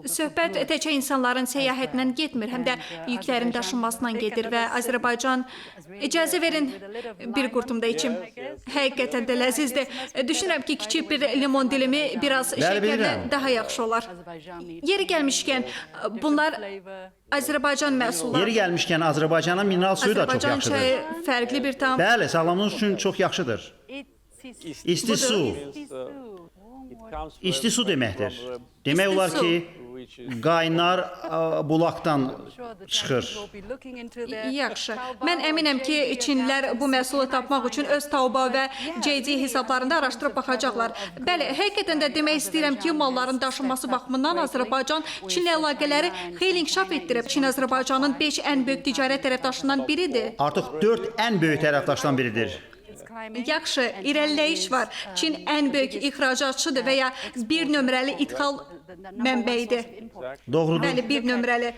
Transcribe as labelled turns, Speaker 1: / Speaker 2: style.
Speaker 1: Söhbət təkcə insanların səyahətindən getmir, həm də yüklərin daşınmasından gedir və Azərbaycan, icazə verin bir qurtum da içim. Həqiqətən də ləzzizdir. Düşünürəm ki, kiçik bir limon dilimi biraz şəkərlə
Speaker 2: bilirəm.
Speaker 1: daha yaxşı olar. Yeri gəlmişkən, bunlar Azərbaycan məhsulları.
Speaker 2: Yeri gəlmişkən Azərbaycanın mineral suyu da çox
Speaker 1: Azərbaycan
Speaker 2: yaxşıdır.
Speaker 1: çayı fərqli bir tam.
Speaker 2: Bəli, sağlamlığınız üçün çox yaxşıdır. İsti su. İsti su deməkdir. Demək olar
Speaker 1: su.
Speaker 2: ki, qaynar bulaqdan çıxır.
Speaker 1: Yaxşı. Mən əminəm ki, Çinlilər bu məhsulu tapmaq üçün öz Taobao və JD hesablarında araşdırıb baxacaqlar. Bəli, həqiqətən də demək istəyirəm ki, malların daşınması baxımından Azərbaycan Çinlə əlaqələri xeyli inkişaf etdirib. Çin Azərbaycanın 5 ən böyük ticarət tərəfdaşından biridir.
Speaker 2: Artıq 4 ən böyük tərəfdaşdan biridir.
Speaker 1: Yaxşı, irəliləyiş var. Çin ən böyük ixracatçıdır və ya bir nömrəli ithal mənbəyidir.
Speaker 2: Doğrudur.
Speaker 1: Bəli, bir nömrəli.